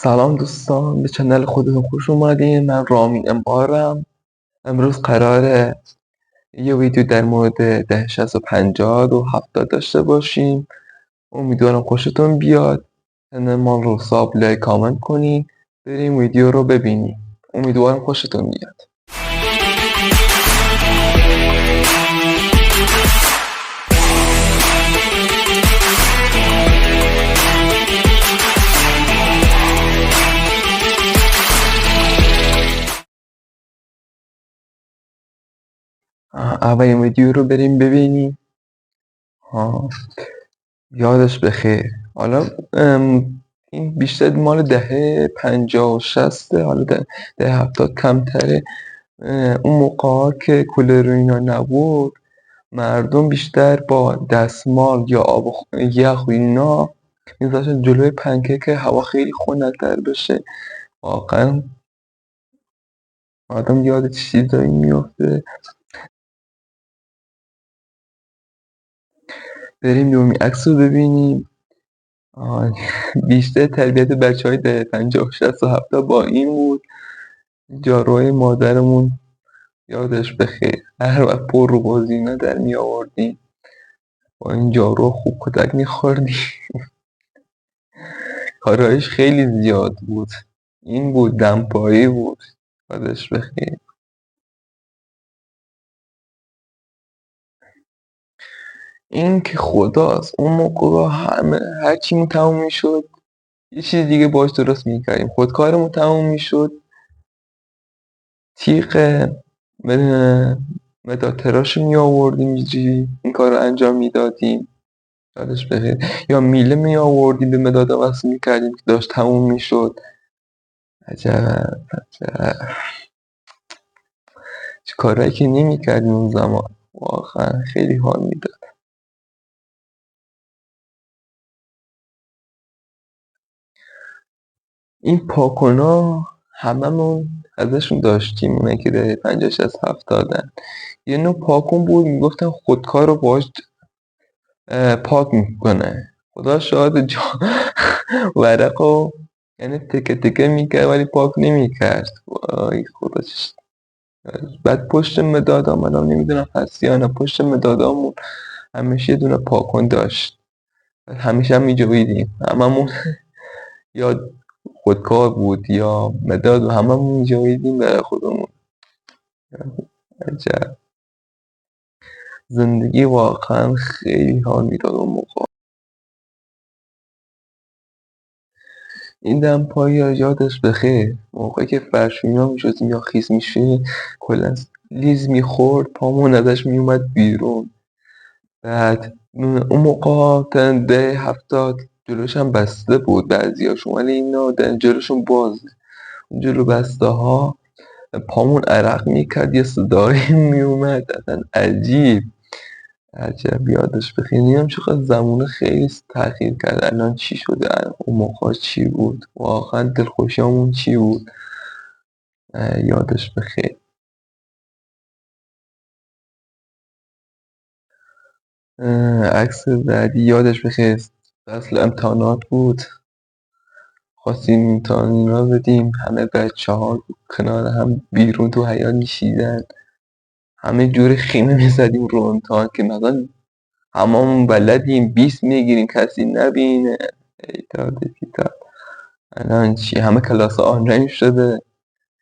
سلام دوستان، به چنل خودتون خوش اومدین. من رامین انبارم. امروز قراره یه ویدیو در مورد 1060 و 70 داشته باشیم. امیدوارم خوشتون بیاد. چنل ما رو ساب لایک کامنت کنین. بریم ویدیو رو ببینیم. امیدوارم خوشتون بیاد. اولین ویدیو رو بریم ببینیم. یادش بخیر. حالا این بیشتر مال دهه 50 و 60، حالا دهه 70 کمتره. اون موقع که کولر و اینا نبود، مردم بیشتر با دستمال یا آب یخ و اینا میذاشتن جلوی پنکه که هوا خیلی خنک‌تر بشه. واقعا آدم یاد چیزایی میفته. بریم دومی عکس رو ببینیم. بیشتر تربیت بچه های دهه 50 و 60 و 70 با این بود. جاروهای مادرمون یادش بخیر، هر وقت پر رو بازی اینا در می آوردیم، با این جارو خوب کتک می خوردیم. کارهایش خیلی زیاد بود. این بود دمپایی بود. یادش بخیر. این که خداست، اون موقع همه هر چیمون تموم میشد یه چیز دیگه باش درست میکردیم. خودکارمون تموم میشد، تیغ مداد تراش می آوردیم، این کار رو انجام میدادیم. یادش بخیر. یا میله می آوردیم به مداد وصل میکردیم که داشت تموم میشد. عجب عجب چه کارهایی که نمیکردیم اون زمان، واقعا خیلی حال میداد. این پاکونا هممون ازشون داشتیم، اونایی که در 50 60 70. یه نوع پاکون بود، میگفتن خودکار رو باهاش پاک میکنه. خدا شاهد ورقو یعنی تکه تکه میکرد ولی پاک نمیکرد. وای خدا بعد پشت مدادا، منم نمیدونم هست یا نه، پشت مدادامون همیشه یه دونه پاکن داشت. همیشه هم میجویدیم هممون. یا خودکار بود یا مداد و هممون میجویدیم برای خودمون. عجب زندگی واقعا خیلی حال میداد اون موقع. این دمپایی یادش بخیر، موقعی که فرشوینا میشدیم یا خیس میشه کلا لیز میخورد، پامون ازش میومد بیرون. بعد اون موقع ده 70 جلوش هم بسته بود بعضیاشون، ولی اینا جلوشون بازه. جلو بسته ها پامون عرق میکرد، یه صدایی میومد اصلا عجیب. عجب یادش بخیر. نمیدونم چقدر زمونه خیلی تغییر کرد. الان چی شده، اون موقع چی بود، واقعا دلخوشیامون چی بود. یادش بخیر. عکس بعدی یادش بخیر، فصل امتحانات بود. خواستیم امتحانا بدیم، همه بچه ها کنار هم بیرون تو حیاط میشیدن، همه جور خیمه میزدیم رو امتحان که مثلا هممون بلدیم 20 میگیریم کسی نبینه. ای داد بیداد. الان چی، همه کلاس آنلاین شده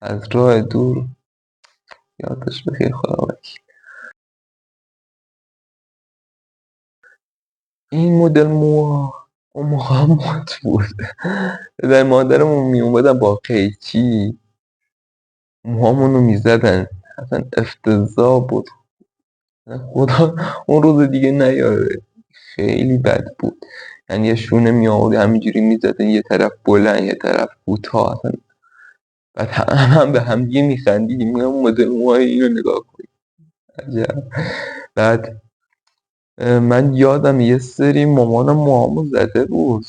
از راه دور. یادش بخیر خدا وکیل. این مدل موها اون موقع هم مد بود. در مادرمون میومدن با قیچی موهامونو میزدن، اصلا افتضاح بود. خدا اون روز دیگه نیاره. خیلی بد بود. یعنی یه شونه میآوردی همینجوری میزدن، یه طرف بلند یه طرف کوتاه اصلا. بعد هم به هم دیگه میخندیدیم، میگم مدل موهای اینو نگاه کن. عجب. بعد من یادم یه سری مامانم موهامو زده بود،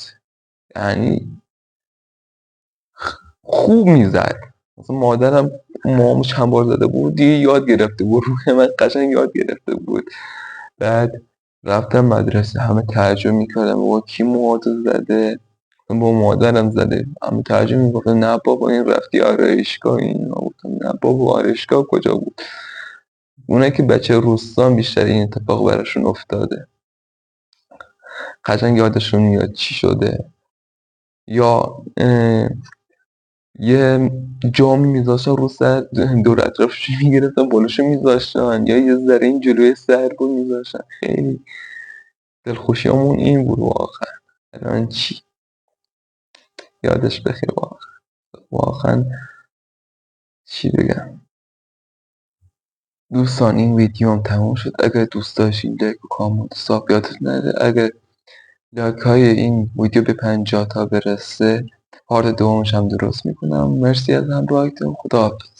یعنی خوب میزد. مثلا مادرم موهامو چند بار زده بود دیگه، یاد گرفته بود، روح من قشنگ یاد گرفته بود. بعد رفتم مدرسه، همه تعجب میکردن بابا کی موهاتو زده. با مادرم زده. همه ترجیح میگفتن نه بابا این رفتی آرایشگاه. این گفتم نه بابا آرایشگاه کجا بود. اونایی که بچه روستان بیشتر این اتفاق براشون افتاده، قشنگ یادشون میاد چی شده. یا یه جامی میذاشتن رو سر، دور اطرافش میگرفتن بالاشو میذاشتن، یا یه ذره این جلوی سر بود میذاشتن. خیلی دلخوشیامون این بود واقعا. الان چی یادش بخیر واقعا چی بگم. دوستان این ویدیو هم تموم شد. اگر دوست داشتین لایک و کامنت ساب یادتون نره. اگر لایک های این ویدیو به 50 تا برسه پارت دومش هم درست میکنم. مرسی از همراهیتون. خدا حافظ.